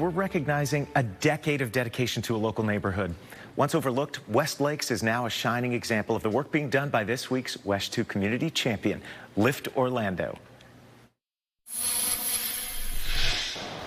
we're recognizing a decade of dedication to a local neighborhood. Once overlooked, West Lakes is now a shining example of the work being done by this week's WESH 2 community champion, Lift Orlando.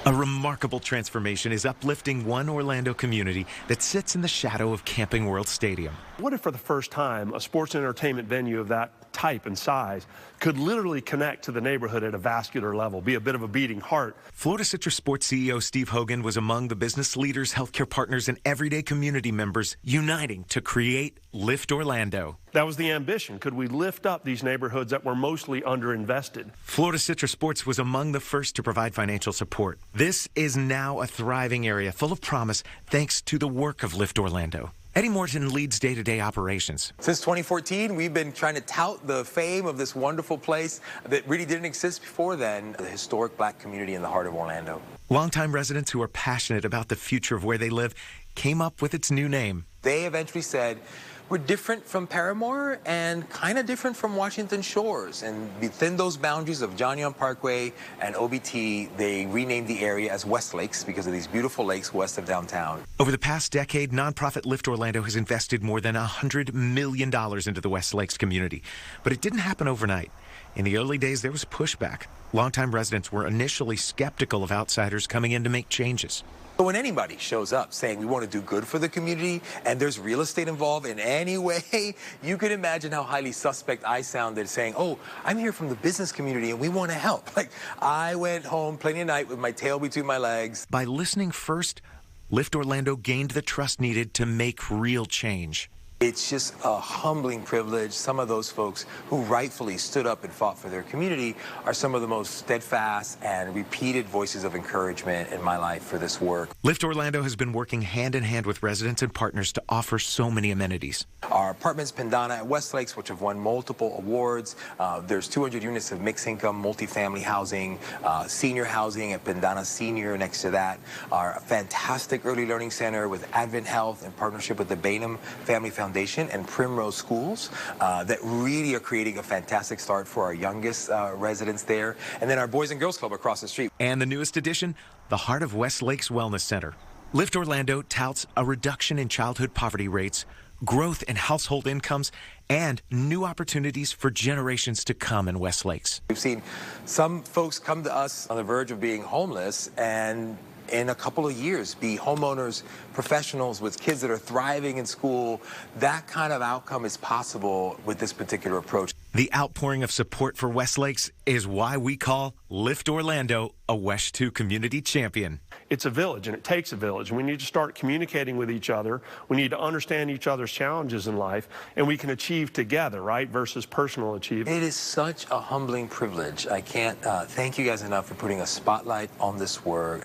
A remarkable transformation is uplifting one Orlando community that sits in the shadow of Camping World Stadium. What if for the first time a sports and entertainment venue of that type and size could literally connect to the neighborhood at a vascular level, be a bit of a beating heart? Florida Citrus Sports CEO Steve Hogan was among the business leaders, healthcare partners, and everyday community members uniting to create Lift Orlando. That was the ambition. Could we lift up these neighborhoods that were mostly underinvested? Florida Citrus Sports was among the first to provide financial support. This is now a thriving area full of promise thanks to the work of Lift Orlando. Eddie Morton leads day-to-day operations. Since 2014, we've been trying to tout the fame of this wonderful place that really didn't exist before then, the historic black community in the heart of Orlando. Longtime residents who are passionate about the future of where they live came up with its new name. They eventually said, we're different from Paramore and kind of different from Washington Shores. And within those boundaries of John Young Parkway and OBT, they renamed the area as West Lakes because of these beautiful lakes west of downtown. Over the past decade, nonprofit Lift Orlando has invested more than $100 million into the West Lakes community. But it didn't happen overnight. In the early days, there was pushback. Longtime residents were initially skeptical of outsiders coming in to make changes. But when anybody shows up saying we want to do good for the community and there's real estate involved in any way, you can imagine how highly suspect I sounded saying, oh, I'm here from the business community and we want to help. Like, I went home plenty of night with my tail between my legs. By listening first, Lift Orlando gained the trust needed to make real change. It's just a humbling privilege. Some of those folks who rightfully stood up and fought for their community are some of the most steadfast and repeated voices of encouragement in my life for this work. Lift Orlando has been working hand in hand with residents and partners to offer so many amenities. Our apartments Pendana at West Lakes, which have won multiple awards. There's 200 units of mixed income, multifamily housing, senior housing at Pendana Senior next to that. Our fantastic early learning center with Advent Health in partnership with the Bainham Family Foundation and Primrose Schools that really are creating a fantastic start for our youngest residents there. And then our Boys and Girls Club across the street. And the newest addition, the Heart of West Lakes Wellness Center. Lift Orlando touts a reduction in childhood poverty rates, growth in household incomes, and new opportunities for generations to come in West Lakes. We've seen some folks come to us on the verge of being homeless and in a couple of years be homeowners, professionals with kids that are thriving in school. That kind of outcome is possible with this particular approach. The outpouring of support for West Lakes is why we call Lift Orlando a WESH 2 community champion. It's a village, and it takes a village. And we need to start communicating with each other. We need to understand each other's challenges in life, and we can achieve together, right, versus personal achievement. It is such a humbling privilege. I can't thank you guys enough for putting a spotlight on this work.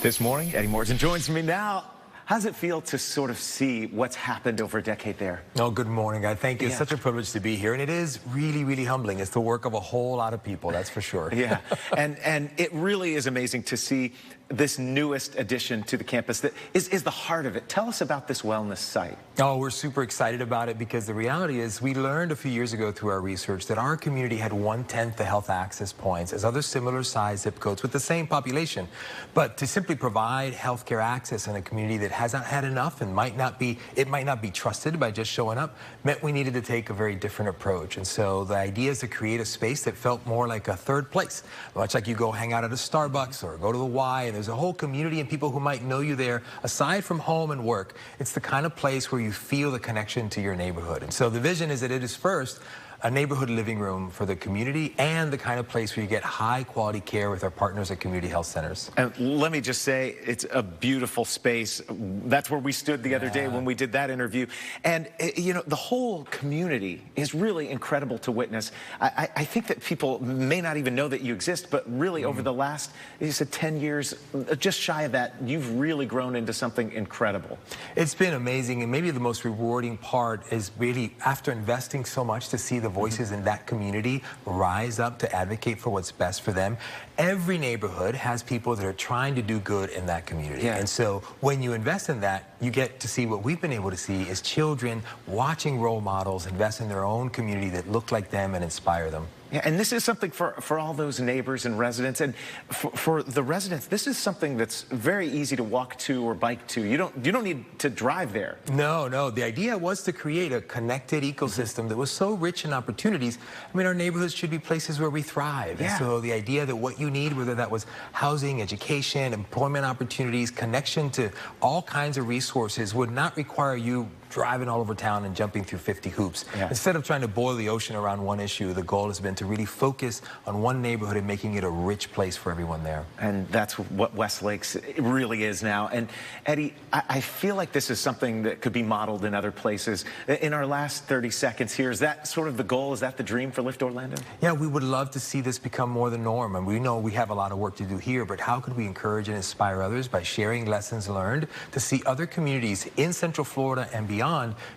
This morning, Eddie Morton joins me now. How does it feel to sort of see what's happened over a decade there? Oh, good morning. I thank you. It's such a privilege to be here, and it is really, really humbling. It's the work of a whole lot of people, that's for sure. Yeah, and it really is amazing to see this newest addition to the campus that is the heart of it. Tell us about this wellness site. Oh, we're super excited about it because the reality is we learned a few years ago through our research that our community had 1/10 the health access points as other similar size zip codes with the same population. But to simply provide healthcare access in a community that hasn't had enough and might not be trusted by just showing up meant we needed to take a very different approach. And so the idea is to create a space that felt more like a third place, much like you go hang out at a Starbucks or go to the Y, and there's a whole community and people who might know you there aside from home and work. It's the kind of place where you feel the connection to your neighborhood. And so the vision is that it is first a neighborhood living room for the community and the kind of place where you get high quality care with our partners at community health centers. And let me just say, it's a beautiful space. That's where we stood the other day when we did that interview. And, you know, the whole community is really incredible to witness. I think that people may not even know that you exist, but really over the last, you said 10 years, just shy of that, you've really grown into something incredible. It's been amazing, and maybe the most rewarding part is really after investing so much to see the voices in that community rise up to advocate for what's best for them. Every neighborhood has people that are trying to do good in that community. And so when you invest in that, you get to see what we've been able to see is children watching role models invest in their own community that look like them and inspire them. Yeah, and this is something for all those neighbors and residents. And for the residents, this is something that's very easy to walk to or bike to. You don't need to drive there. No. The idea was to create a connected ecosystem that was so rich in opportunities. I mean, our neighborhoods should be places where we thrive. Yeah. And so the idea that what you need, whether that was housing, education, employment opportunities, connection to all kinds of resources, would not require you driving all over town and jumping through 50 hoops. Yeah. Instead of trying to boil the ocean around one issue, the goal has been to really focus on one neighborhood and making it a rich place for everyone there. And that's what West Lakes really is now. And Eddie, I feel like this is something that could be modeled in other places. In our last 30 seconds here, is that sort of the goal? Is that the dream for Lift Orlando? Yeah, we would love to see this become more the norm. And we know we have a lot of work to do here, but how could we encourage and inspire others by sharing lessons learned to see other communities in Central Florida and beyond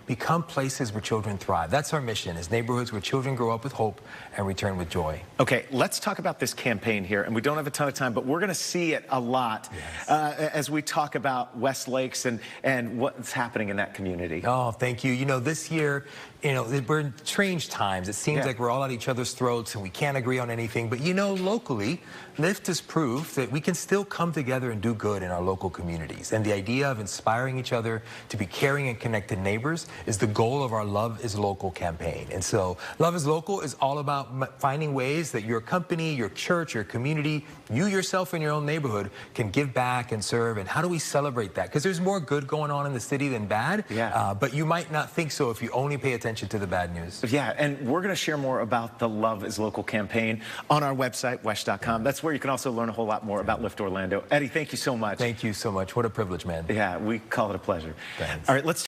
become places where children thrive? That's our mission, is neighborhoods where children grow up with hope and return with joy. Okay, let's talk about this campaign here. And we don't have a ton of time, but we're going to see it a lot as we talk about West Lakes and what's happening in that community. Oh, thank you. You know, this year, we're in strange times. It seems like we're all at each other's throats and we can't agree on anything. But, locally, Lift has proved that we can still come together and do good in our local communities. And the idea of inspiring each other to be caring and connected neighbors is the goal of our Love is Local campaign. And so Love is Local is all about finding ways that your company, your church, your community, you yourself in your own neighborhood can give back and serve. And how do we celebrate that? Because there's more good going on in the city than bad. Yeah. But you might not think so if you only pay attention to the bad news. Yeah, and we're going to share more about the Love is Local campaign on our website, WESH.com. That's where you can also learn a whole lot more about Lift Orlando. Eddie, thank you so much. Thank you so much. What a privilege, man. Yeah, we call it a pleasure. Thanks. All right, let's